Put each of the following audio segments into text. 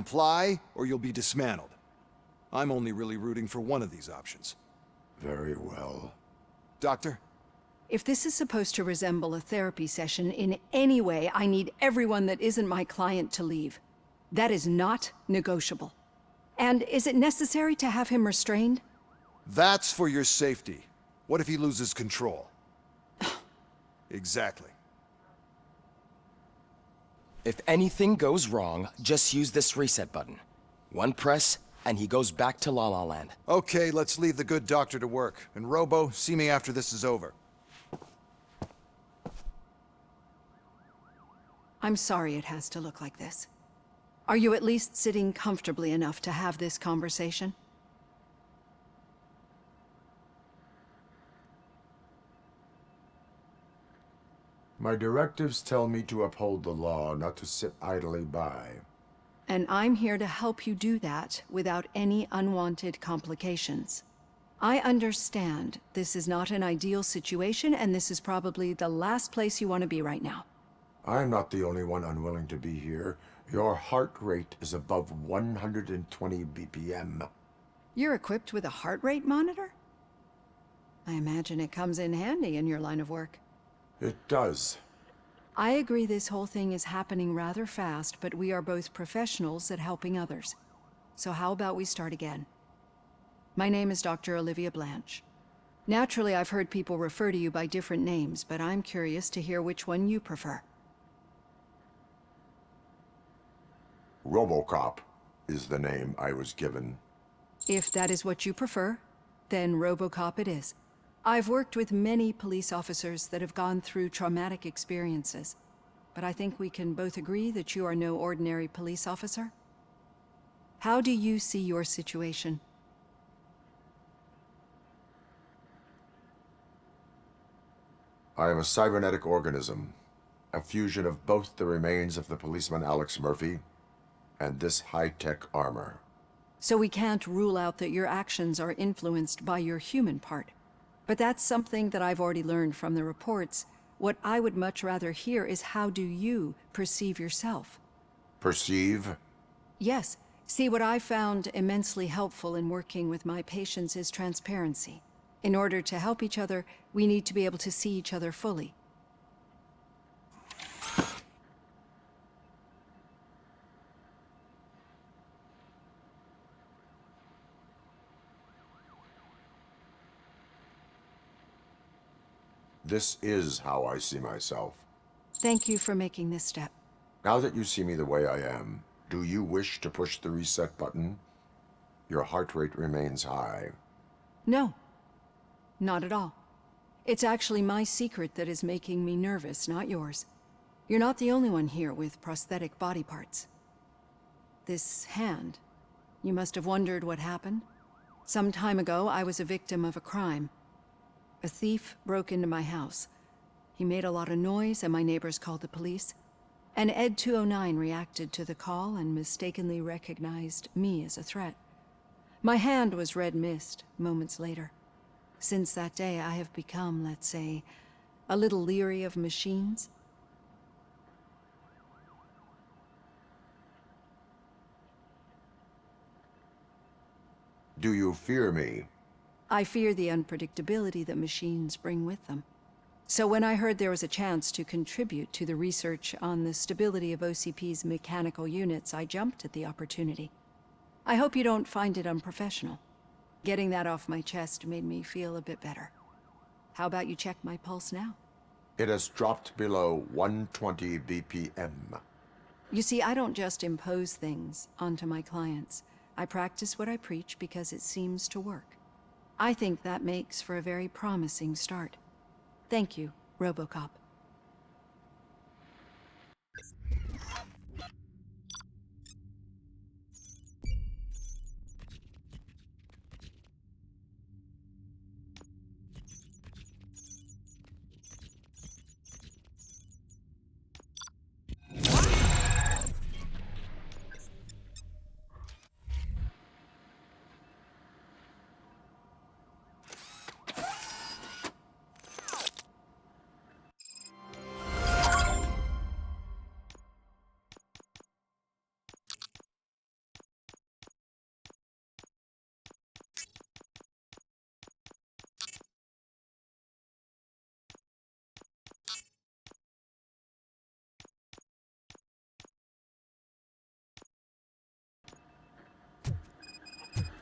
Comply, or you'll be dismantled. I'm only really rooting for one of these options. Very well. Doctor? If this is supposed to resemble a therapy session in any way, I need everyone that isn't my client to leave. That is not negotiable. And is it necessary to have him restrained? That's for your safety. What if he loses control? Exactly. If anything goes wrong, just use this reset button. One press, and he goes back to La La Land. Okay, let's leave the good doctor to work. And Robo, see me after this is over. I'm sorry it has to look like this. Are you at least sitting comfortably enough to have this conversation? My directives tell me to uphold the law, not to sit idly by. And I'm here to help you do that without any unwanted complications. I understand this is not an ideal situation, and this is probably the last place you want to be right now. I'm not the only one unwilling to be here. Your heart rate is above 120 BPM. You're equipped with a heart rate monitor? I imagine it comes in handy in your line of work. It does. I agree this whole thing is happening rather fast, but we are both professionals at helping others. So how about we start again? My name is Dr. Olivia Blanche. Naturally, I've heard people refer to you by different names, but I'm curious to hear which one you prefer. Robocop is the name I was given. If that is what you prefer, then Robocop it is. I've worked with many police officers that have gone through traumatic experiences, but I think we can both agree that you are no ordinary police officer. How do you see your situation? I am a cybernetic organism, a fusion of both the remains of the policeman Alex Murphy and this high-tech armor. So we can't rule out that your actions are influenced by your human part. But that's something that I've already learned from the reports. What I would much rather hear is how do you perceive yourself? Perceive? Yes. See, what I found immensely helpful in working with my patients is transparency. In order to help each other, we need to be able to see each other fully. This is how I see myself. Thank you for making this step. Now that you see me the way I am, do you wish to push the reset button? Your heart rate remains high. No, not at all. It's actually my secret that is making me nervous, not yours. You're not the only one here with prosthetic body parts. This hand, you must have wondered what happened. Some time ago, I was a victim of a crime. A thief broke into my house. He made a lot of noise and my neighbors called the police. And Ed 209 reacted to the call and mistakenly recognized me as a threat. My hand was red mist moments later. Since that day, I have become, let's say, a little leery of machines. Do you fear me? I fear the unpredictability that machines bring with them. So when I heard there was a chance to contribute to the research on the stability of OCP's mechanical units, I jumped at the opportunity. I hope you don't find it unprofessional. Getting that off my chest made me feel a bit better. How about you check my pulse now? It has dropped below 120 BPM. You see, I don't just impose things onto my clients. I practice what I preach because it seems to work. I think that makes for a very promising start. Thank you, Robocop.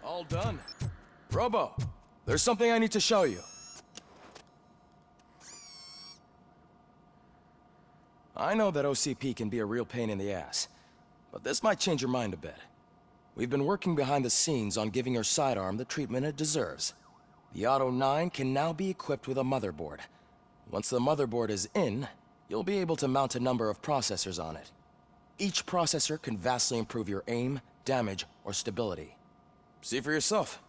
All done. Robo, there's something I need to show you. I know that OCP can be a real pain in the ass, but this might change your mind a bit. We've been working behind the scenes on giving your sidearm the treatment it deserves. The Auto 9 can now be equipped with a motherboard. Once the motherboard is in, you'll be able to mount a number of processors on it. Each processor can vastly improve your aim, damage, or stability. See for yourself.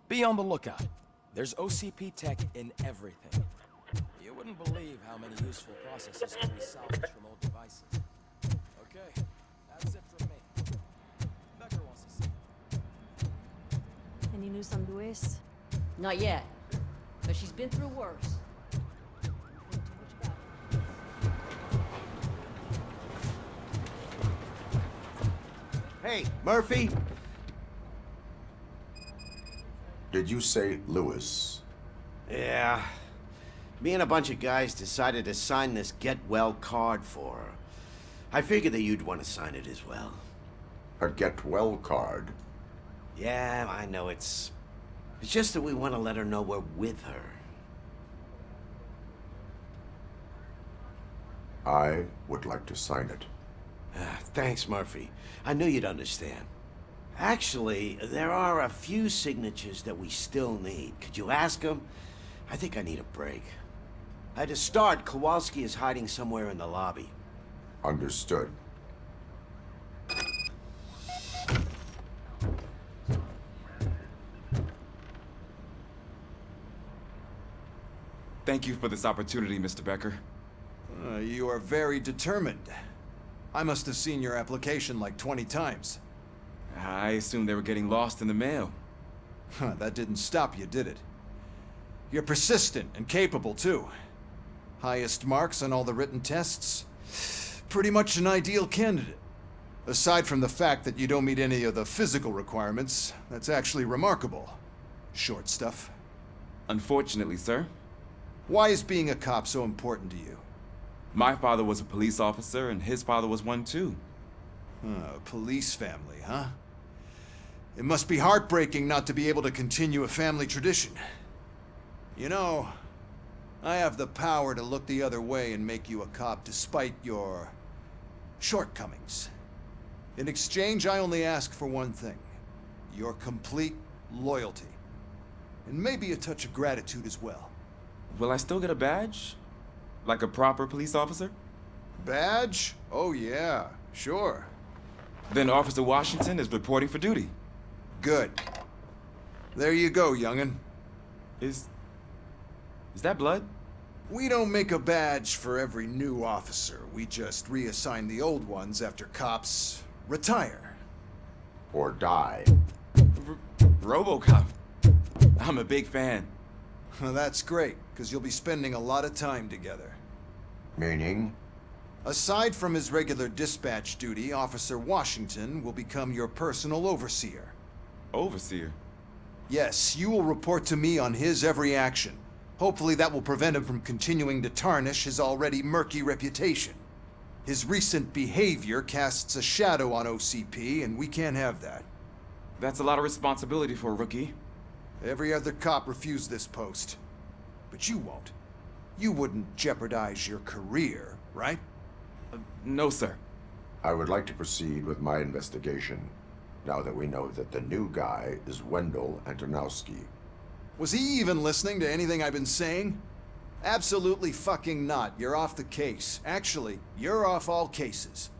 Be on the lookout. There's OCP tech in everything. You wouldn't believe how many useful processes can be salvaged from old devices. Okay, that's it from me. Becker wants to see you. Any news on Luis? Not yet, but she's been through worse. Hey, Murphy! Did you say Lewis? Yeah. Me and a bunch of guys decided to sign this get well card for her. I figured that you'd want to sign it as well. A get well card? Yeah, I know it's just that we want to let her know we're with her. I would like to sign it. Thanks, Murphy. I knew you'd understand. Actually, there are a few signatures that we still need. Could you ask them? I think I need a break. To start, Kowalski is hiding somewhere in the lobby. Understood. Thank you for this opportunity, Mr. Becker. You are very determined. I must have seen your application like 20 times. I assumed they were getting lost in the mail. That didn't stop you, did it? You're persistent and capable, too. Highest marks on all the written tests. Pretty much an ideal candidate. Aside from the fact that you don't meet any of the physical requirements, that's actually remarkable. Short stuff. Unfortunately, sir. Why is being a cop so important to you? My father was a police officer, and his father was one, too. Police family, huh? It must be heartbreaking not to be able to continue a family tradition. You know, I have the power to look the other way and make you a cop despite your shortcomings. In exchange, I only ask for one thing. Your complete loyalty. And maybe a touch of gratitude as well. Will I still get a badge? Like a proper police officer? Badge? Oh yeah, sure. Then Officer Washington is reporting for duty. Good. There you go, young'un. Is that blood? We don't make a badge for every new officer. We just reassign the old ones after cops retire. Or die. Robocop. I'm a big fan. Well, that's great, because you'll be spending a lot of time together. Meaning? Aside from his regular dispatch duty, Officer Washington will become your personal overseer. Overseer? Yes, you will report to me on his every action. Hopefully that will prevent him from continuing to tarnish his already murky reputation. His recent behavior casts a shadow on OCP, and we can't have that. That's a lot of responsibility for a rookie. Every other cop refused this post. But you won't. You wouldn't jeopardize your career, right? No, sir. I would like to proceed with my investigation, now that we know that the new guy is Wendell Antonowski. Was he even listening to anything I've been saying? Absolutely fucking not. You're off the case. Actually, you're off all cases.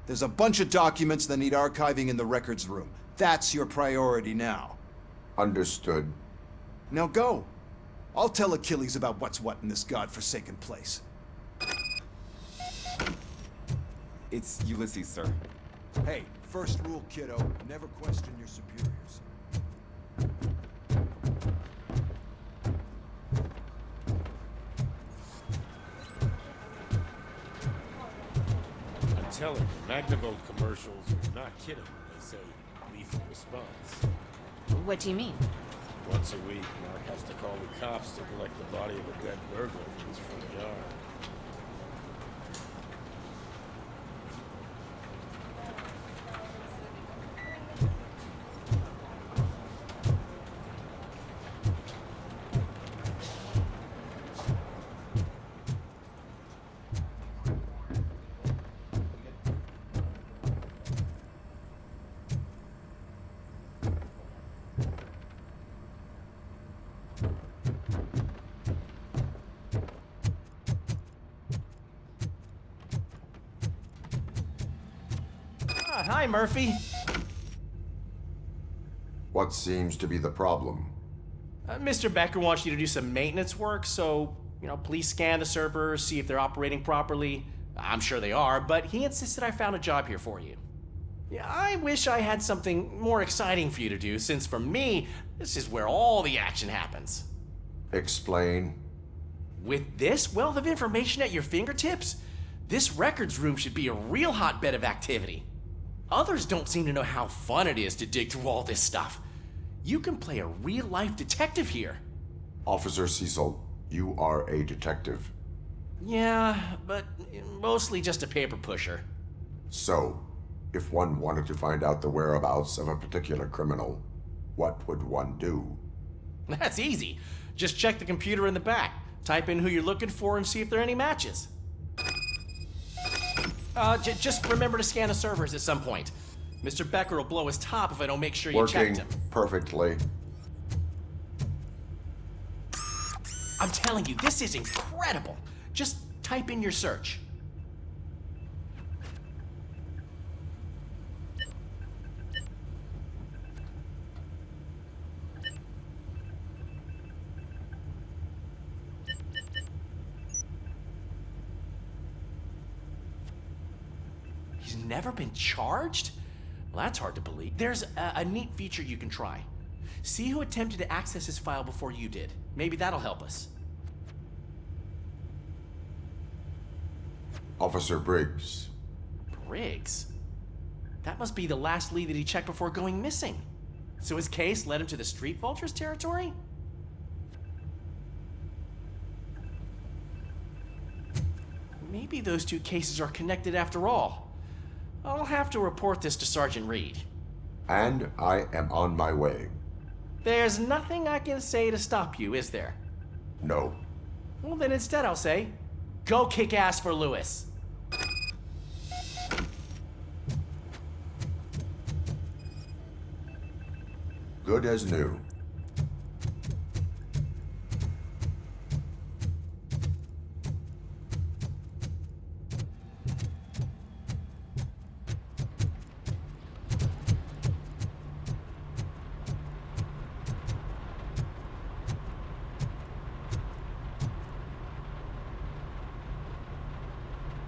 There's a bunch of documents that need archiving in the records room. That's your priority now. Understood. Now go. I'll tell Achilles about what's what in this godforsaken place. It's Ulysses, sir. Hey, first rule, kiddo, never question your superiors. I'm telling you, Magnavolt commercials are not kidding when they say lethal response. What do you mean? Once a week, Mark has to call the cops to collect the body of a dead burglar from his front yard. Hi, Murphy. What seems to be the problem? Mr. Becker wants you to do some maintenance work, so, please scan the servers, see if they're operating properly. I'm sure they are, but he insisted I found a job here for you. Yeah, I wish I had something more exciting for you to do, since for me, this is where all the action happens. Explain. With this wealth of information at your fingertips, this records room should be a real hotbed of activity. Others don't seem to know how fun it is to dig through all this stuff. You can play a real-life detective here. Officer Cecil, you are a detective. Yeah, but mostly just a paper pusher. So, if one wanted to find out the whereabouts of a particular criminal, what would one do? That's easy. Just check the computer in the back, type in who you're looking for, and see if there are any matches. Just remember to scan the servers at some point. Mr. Becker will blow his top if I don't make sure you checked him. Working perfectly. I'm telling you, this is incredible. Just type in your search. He's never been charged? Well, that's hard to believe. There's a neat feature you can try. See who attempted to access his file before you did. Maybe that'll help us. Officer Briggs. Briggs? That must be the last lead that he checked before going missing. So his case led him to the Street Vultures territory? Maybe those two cases are connected after all. I'll have to report this to Sergeant Reed. And I am on my way. There's nothing I can say to stop you, is there? No. Well, then instead I'll say, go kick ass for Lewis. Good as new.